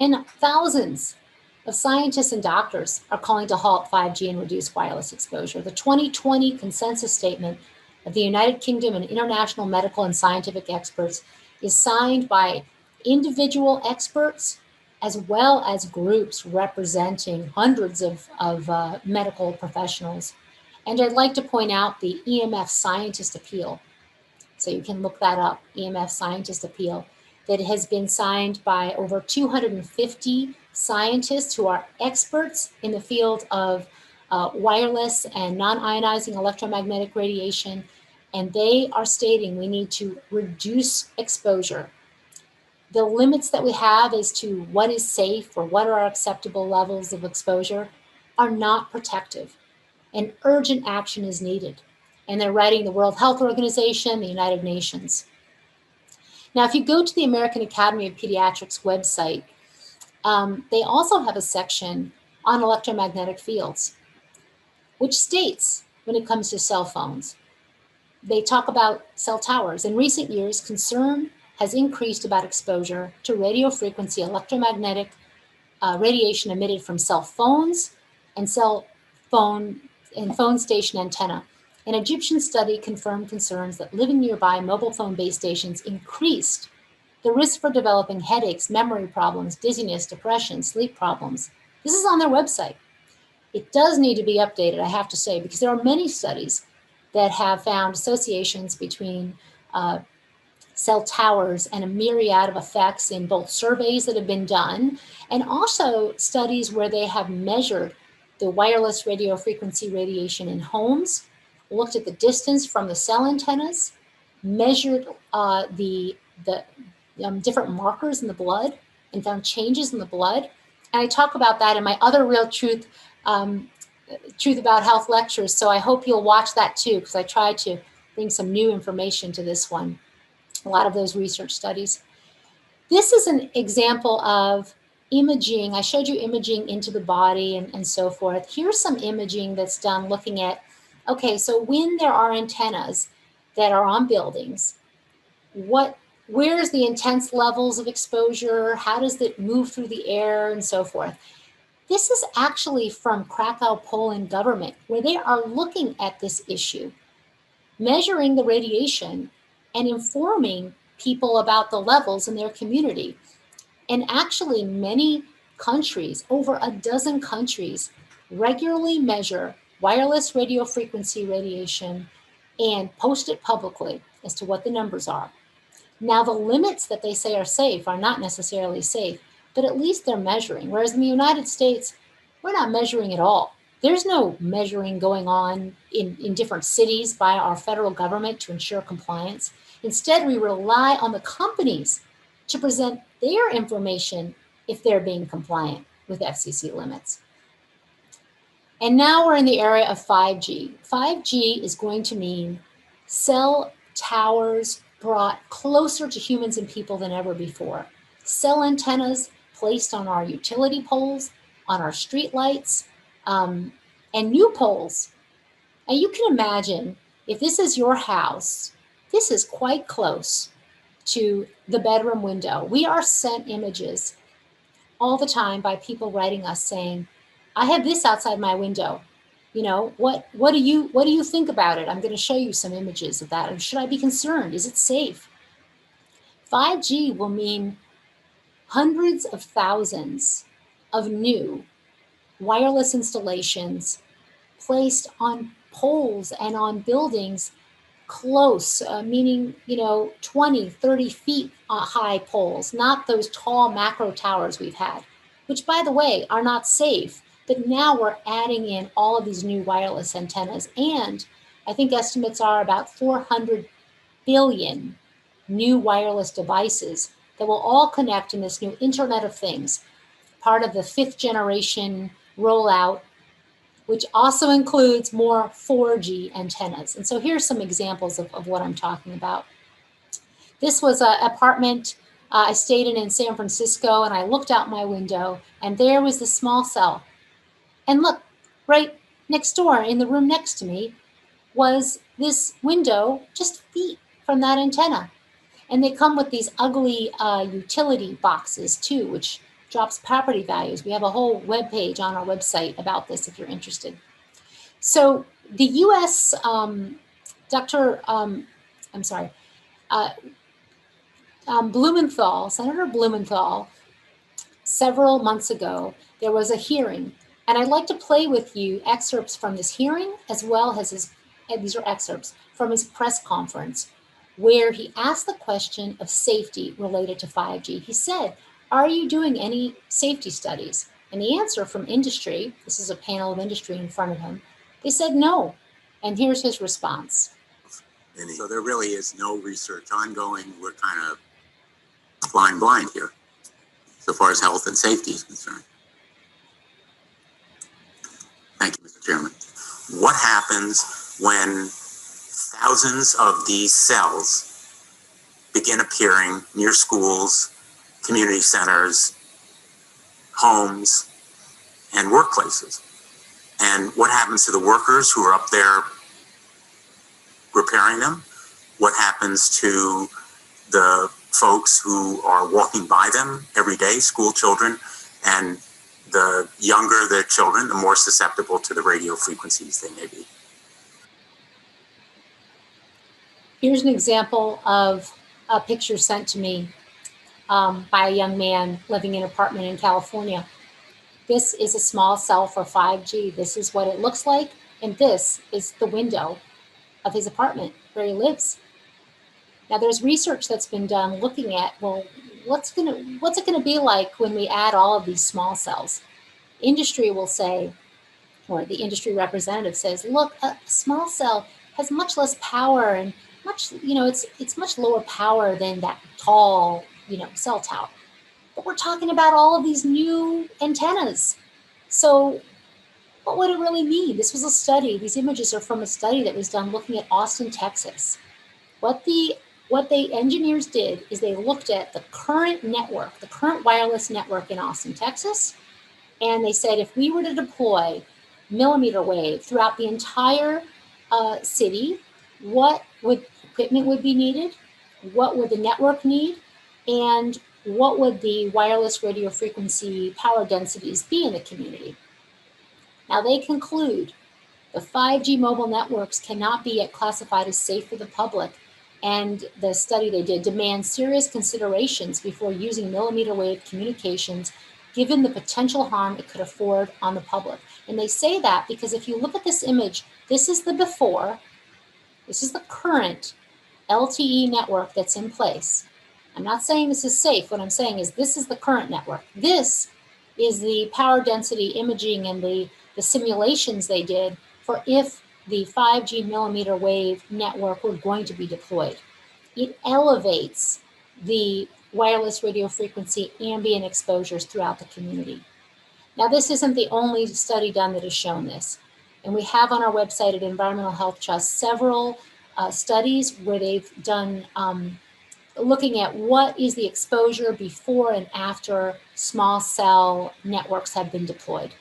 And thousands of scientists and doctors are calling to halt 5G and reduce wireless exposure. The 2020 consensus statement of the United Kingdom and international medical and scientific experts is signed by individual experts as well as groups representing hundreds of medical professionals. And I'd like to point out the EMF scientist appeal. So you can look that up, EMF scientist appeal, that has been signed by over 250 scientists who are experts in the field of wireless and non-ionizing electromagnetic radiation. And they are stating we need to reduce exposure. The limits that we have as to what is safe or what are our acceptable levels of exposure are not protective, and urgent action is needed. And they're writing the World Health Organization, the United Nations. Now, if you go to the American Academy of Pediatrics website, they also have a section on electromagnetic fields, which states when it comes to cell phones, they talk about cell towers. In recent years, concern has increased about exposure to radio frequency electromagnetic radiation emitted from cell phones and phone station antenna. An Egyptian study confirmed concerns that living nearby mobile phone base stations increased the risk for developing headaches, memory problems, dizziness, depression, sleep problems. This is on their website. It does need to be updated, I have to say, because there are many studies that have found associations between cell towers and a myriad of effects in both surveys that have been done and also studies where they have measured the wireless radio frequency radiation in homes, looked at the distance from the cell antennas, measured the different markers in the blood and found changes in the blood. And I talk about that in my other Real Truth About Health lectures. So I hope you'll watch that too, because I try to bring some new information to this one. A lot of those research studies. This is an example of imaging. I showed you imaging into the body and so forth. Here's some imaging that's done looking at, okay, so when there are antennas that are on buildings, where's the intense levels of exposure? How does it move through the air and so forth? This is actually from Krakow, Poland government, where they are looking at this issue, measuring the radiation and informing people about the levels in their community. And actually many countries, over a dozen countries, regularly measure wireless radio frequency radiation and post it publicly as to what the numbers are. Now, the limits that they say are safe are not necessarily safe, but at least they're measuring. Whereas in the United States, we're not measuring at all. There's no measuring going on in different cities by our federal government to ensure compliance. Instead, we rely on the companies to present their information if they're being compliant with FCC limits. And now we're in the area of 5G. 5G is going to mean cell towers brought closer to humans and people than ever before. Cell antennas placed on our utility poles, on our street lights, and new poles. And you can imagine, if this is your house, this is quite close to the bedroom window. We are sent images all the time by people writing us saying, I have this outside my window. You know, what do you think about it? I'm going to show you some images of that. Or should I be concerned? Is it safe? 5G will mean hundreds of thousands of new wireless installations placed on poles and on buildings close, meaning, 20, 30 feet high poles, not those tall macro towers we've had, which, by the way, are not safe. But now we're adding in all of these new wireless antennas. And I think estimates are about 400 billion new wireless devices that will all connect in this new Internet of Things, part of the 5th generation rollout, which also includes more 4G antennas. And so here's some examples of what I'm talking about. This was an apartment I stayed in San Francisco, and I looked out my window, and there was the small cell. And look, right next door in the room next to me was this window just feet from that antenna. And they come with these ugly utility boxes too, which drops property values. We have a whole web page on our website about this if you're interested. So the U.S. Blumenthal, Senator Blumenthal, several months ago, there was a hearing, and I'd like to play with you excerpts from this hearing as well as these are excerpts from his press conference where he asked the question of safety related to 5G. He said, "Are you doing any safety studies?" And the answer from industry, this is a panel of industry in front of him, they said no. And here's his response. So there really is no research ongoing. We're kind of flying blind here, so far as health and safety is concerned. Thank you, Mr. Chairman. What happens when thousands of these cells begin appearing near schools, community centers, homes, and workplaces? And what happens to the workers who are up there repairing them? What happens to the folks who are walking by them every day, school children? And the younger the children, the more susceptible to the radio frequencies they may be. Here's an example of a picture sent to me by a young man living in an apartment in California. This is a small cell for 5G. This is what it looks like, and this is the window of his apartment where he lives. Now, there's research that's been done looking at, well, what's it gonna be like when we add all of these small cells? Industry will say, or the industry representative says, look, a small cell has much less power and much, it's much lower power than that tall, cell tower. But we're talking about all of these new antennas. So what would it really mean? This was a study. These images are from a study that was done looking at Austin, Texas. What the engineers did is they looked at the current network, the current wireless network in Austin, Texas, and they said if we were to deploy millimeter wave throughout the entire city, what equipment would be needed, what would the network need, and what would the wireless radio frequency power densities be in the community. Now they conclude the 5G mobile networks cannot be yet classified as safe for the public, and the study they did demands serious considerations before using millimeter wave communications given the potential harm it could afford on the public. And they say that because if you look at this image, this is the before, this is the current LTE network that's in place. I'm not saying this is safe. What I'm saying is this is the current network. This is the power density imaging and the simulations they did for if the 5G millimeter wave network were going to be deployed. It elevates the wireless radio frequency ambient exposures throughout the community. Now, this isn't the only study done that has shown this. And we have on our website at Environmental Health Trust several studies where they've done looking at what is the exposure before and after small cell networks have been deployed.